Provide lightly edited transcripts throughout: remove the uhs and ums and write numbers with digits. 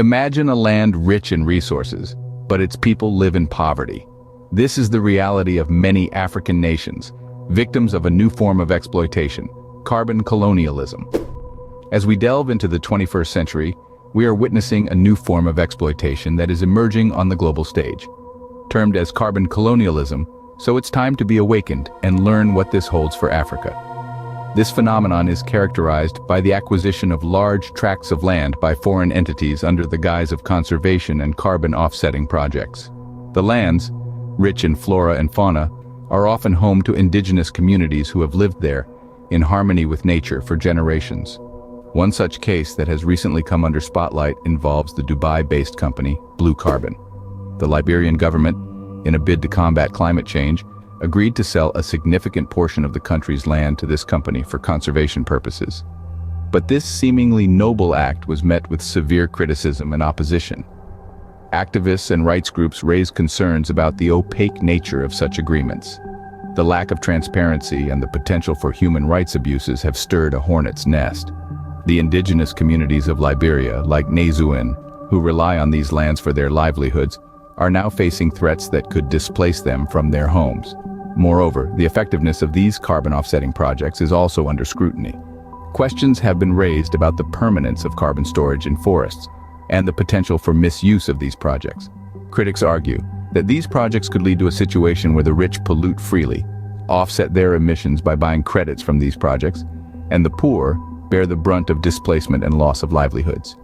Imagine a land rich in resources, but its people live in poverty. This is the reality of many African nations, victims of a new form of exploitation, carbon colonialism. As we delve into the 21st century, we are witnessing a new form of exploitation that is emerging on the global stage. Termed as carbon colonialism, so it's time to be awakened and learn what this holds for Africa. This phenomenon is characterized by the acquisition of large tracts of land by foreign entities under the guise of conservation and carbon offsetting projects. The lands, rich in flora and fauna, are often home to indigenous communities who have lived there, in harmony with nature for generations. One such case that has recently come under spotlight involves the Dubai-based company, Blue Carbon. The Liberian government, in a bid to combat climate change, agreed to sell a significant portion of the country's land to this company for conservation purposes. But this seemingly noble act was met with severe criticism and opposition. Activists and rights groups raised concerns about the opaque nature of such agreements. The lack of transparency and the potential for human rights abuses have stirred a hornet's nest. The indigenous communities of Liberia, like Nazuan, who rely on these lands for their livelihoods, are now facing threats that could displace them from their homes. Moreover, the effectiveness of these carbon offsetting projects is also under scrutiny. Questions have been raised about the permanence of carbon storage in forests and the potential for misuse of these projects. Critics argue that these projects could lead to a situation where the rich pollute freely, offset their emissions by buying credits from these projects, and the poor bear the brunt of displacement and loss of livelihoods.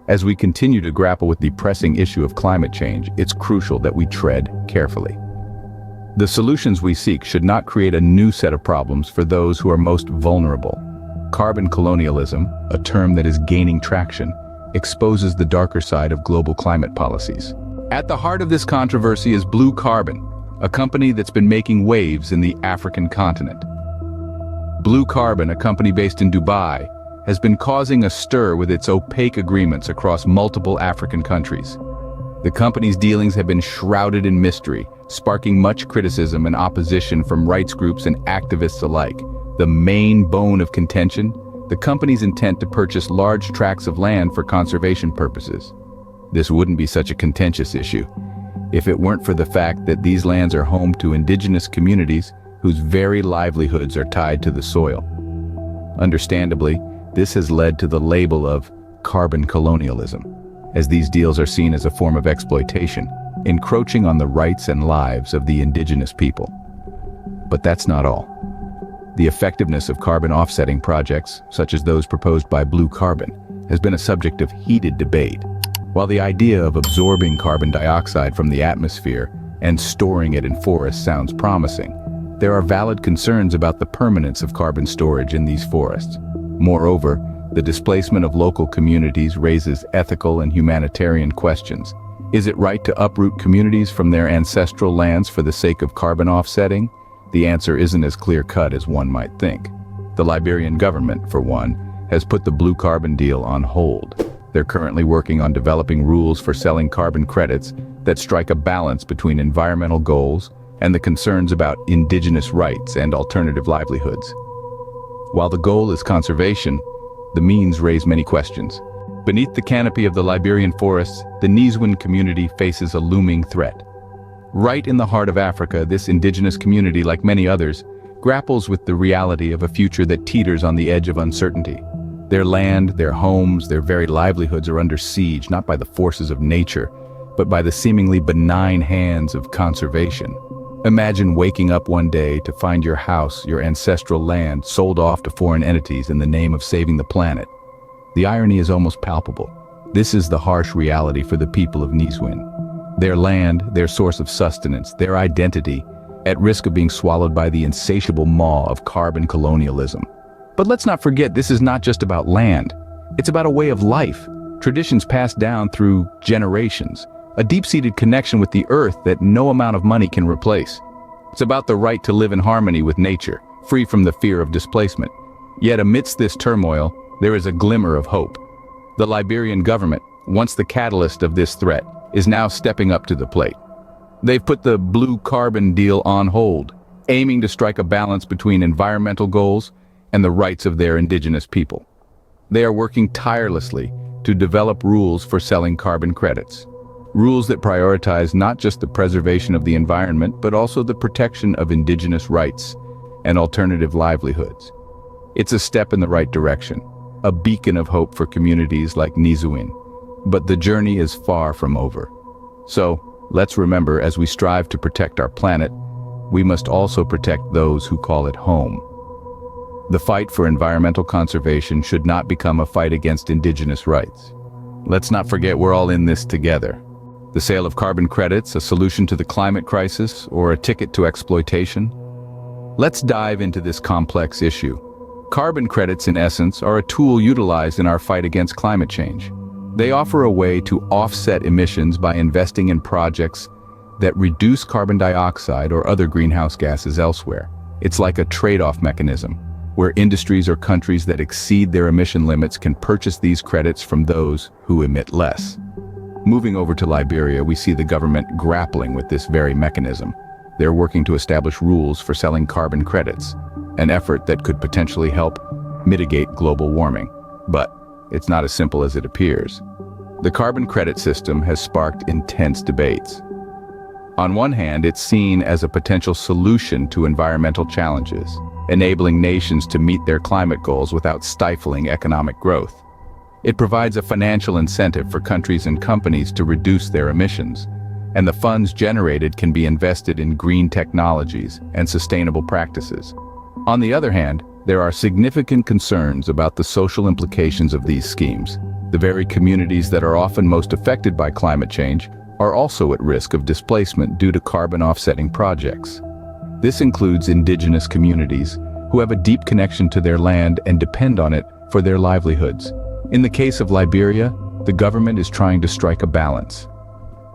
As we continue to grapple with the pressing issue of climate change, it's crucial that we tread carefully. The solutions we seek should not create a new set of problems for those who are most vulnerable. Carbon colonialism, a term that is gaining traction, exposes the darker side of global climate policies. At the heart of this controversy is Blue Carbon, a company that's been making waves in the African continent. Blue Carbon, a company based in Dubai, has been causing a stir with its opaque agreements across multiple African countries. The company's dealings have been shrouded in mystery, sparking much criticism and opposition from rights groups and activists alike. The main bone of contention? The company's intent to purchase large tracts of land for conservation purposes. This wouldn't be such a contentious issue if it weren't for the fact that these lands are home to indigenous communities whose very livelihoods are tied to the soil. Understandably, this has led to the label of carbon colonialism, as these deals are seen as a form of exploitation, encroaching on the rights and lives of the indigenous people. But that's not all. The effectiveness of carbon offsetting projects, such as those proposed by Blue Carbon, has been a subject of heated debate. While the idea of absorbing carbon dioxide from the atmosphere and storing it in forests sounds promising, there are valid concerns about the permanence of carbon storage in these forests. Moreover, the displacement of local communities raises ethical and humanitarian questions. Is it right to uproot communities from their ancestral lands for the sake of carbon offsetting? The answer isn't as clear-cut as one might think. The Liberian government, for one, has put the Blue Carbon deal on hold. They're currently working on developing rules for selling carbon credits that strike a balance between environmental goals and the concerns about indigenous rights and alternative livelihoods. While the goal is conservation, the means raise many questions. Beneath the canopy of the Liberian forests, the Nazuan community faces a looming threat. Right in the heart of Africa, this indigenous community, like many others, grapples with the reality of a future that teeters on the edge of uncertainty. Their land, their homes, their very livelihoods are under siege, not by the forces of nature, but by the seemingly benign hands of conservation. Imagine waking up one day to find your house, your ancestral land, sold off to foreign entities in the name of saving the planet. The irony is almost palpable. This is the harsh reality for the people of Nazuan. Their land, their source of sustenance, their identity, at risk of being swallowed by the insatiable maw of carbon colonialism. But let's not forget, this is not just about land. It's about a way of life, traditions passed down through generations, a deep-seated connection with the earth that no amount of money can replace. It's about the right to live in harmony with nature, free from the fear of displacement. Yet amidst this turmoil, there is a glimmer of hope. The Liberian government, once the catalyst of this threat, is now stepping up to the plate. They've put the Blue Carbon deal on hold, aiming to strike a balance between environmental goals and the rights of their indigenous people. They are working tirelessly to develop rules for selling carbon credits. Rules that prioritize not just the preservation of the environment, but also the protection of indigenous rights and alternative livelihoods. It's a step in the right direction, a beacon of hope for communities like Nizuin. But the journey is far from over. So, let's remember, as we strive to protect our planet, we must also protect those who call it home. The fight for environmental conservation should not become a fight against indigenous rights. Let's not forget we're all in this together. The sale of carbon credits, a solution to the climate crisis, or a ticket to exploitation? Let's dive into this complex issue. Carbon credits, in essence, are a tool utilized in our fight against climate change. They offer a way to offset emissions by investing in projects that reduce carbon dioxide or other greenhouse gases elsewhere. It's like a trade-off mechanism, where industries or countries that exceed their emission limits can purchase these credits from those who emit less. Moving over to Liberia, we see the government grappling with this very mechanism. They're working to establish rules for selling carbon credits, an effort that could potentially help mitigate global warming. But it's not as simple as it appears. The carbon credit system has sparked intense debates. On one hand, it's seen as a potential solution to environmental challenges, enabling nations to meet their climate goals without stifling economic growth. It provides a financial incentive for countries and companies to reduce their emissions, and the funds generated can be invested in green technologies and sustainable practices. On the other hand, there are significant concerns about the social implications of these schemes. The very communities that are often most affected by climate change are also at risk of displacement due to carbon offsetting projects. This includes indigenous communities who have a deep connection to their land and depend on it for their livelihoods. In the case of Liberia, the government is trying to strike a balance.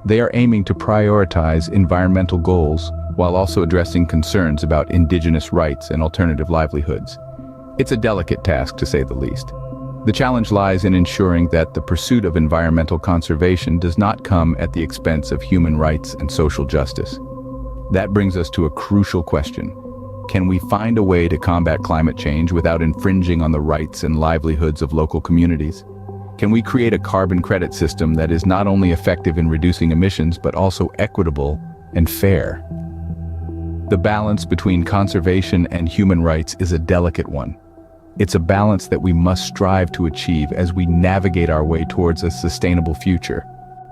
They are aiming to prioritize environmental goals while also addressing concerns about indigenous rights and alternative livelihoods. It's a delicate task, to say the least. The challenge lies in ensuring that the pursuit of environmental conservation does not come at the expense of human rights and social justice. That brings us to a crucial question. Can we find a way to combat climate change without infringing on the rights and livelihoods of local communities? Can we create a carbon credit system that is not only effective in reducing emissions, but also equitable and fair? The balance between conservation and human rights is a delicate one. It's a balance that we must strive to achieve as we navigate our way towards a sustainable future.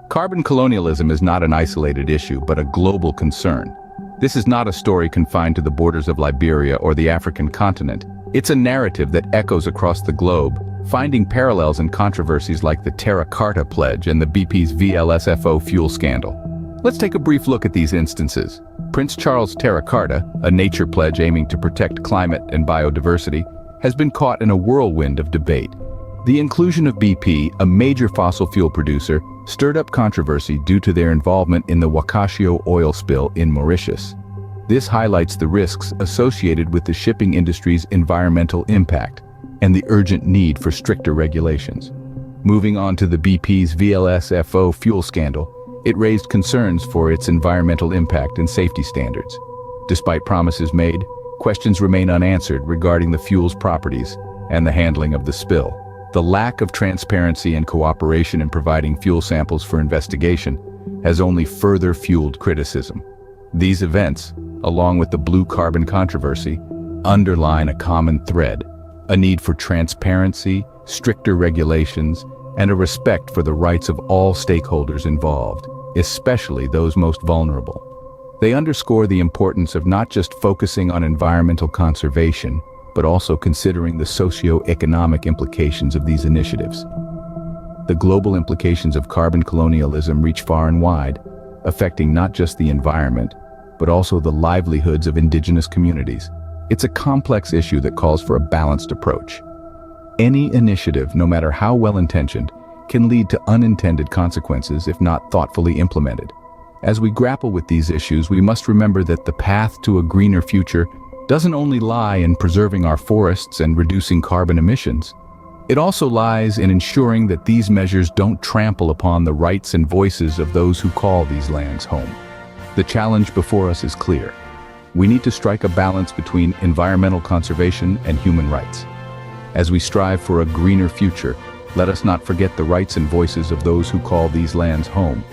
Carbon colonialism is not an isolated issue, but a global concern. This is not a story confined to the borders of Liberia or the African continent. It's a narrative that echoes across the globe, finding parallels in controversies like the Terra Carta Pledge and the BP's VLSFO fuel scandal. Let's take a brief look at these instances. Prince Charles' Terra Carta, a nature pledge aiming to protect climate and biodiversity, has been caught in a whirlwind of debate. The inclusion of BP, a major fossil fuel producer, stirred up controversy due to their involvement in the Wakashio oil spill in Mauritius. This highlights the risks associated with the shipping industry's environmental impact and the urgent need for stricter regulations. Moving on to the BP's VLSFO fuel scandal, it raised concerns for its environmental impact and safety standards. Despite promises made, questions remain unanswered regarding the fuel's properties and the handling of the spill. The lack of transparency and cooperation in providing fuel samples for investigation has only further fueled criticism. These events, along with the blue carbon controversy, underline a common thread: a need for transparency, stricter regulations, and a respect for the rights of all stakeholders involved, especially those most vulnerable. They underscore the importance of not just focusing on environmental conservation, but also considering the socio-economic implications of these initiatives. The global implications of carbon colonialism reach far and wide, affecting not just the environment, but also the livelihoods of indigenous communities. It's a complex issue that calls for a balanced approach. Any initiative, no matter how well-intentioned, can lead to unintended consequences if not thoughtfully implemented. As we grapple with these issues, we must remember that the path to a greener future doesn't only lie in preserving our forests and reducing carbon emissions. It also lies in ensuring that these measures don't trample upon the rights and voices of those who call these lands home. The challenge before us is clear. We need to strike a balance between environmental conservation and human rights. As we strive for a greener future, let us not forget the rights and voices of those who call these lands home.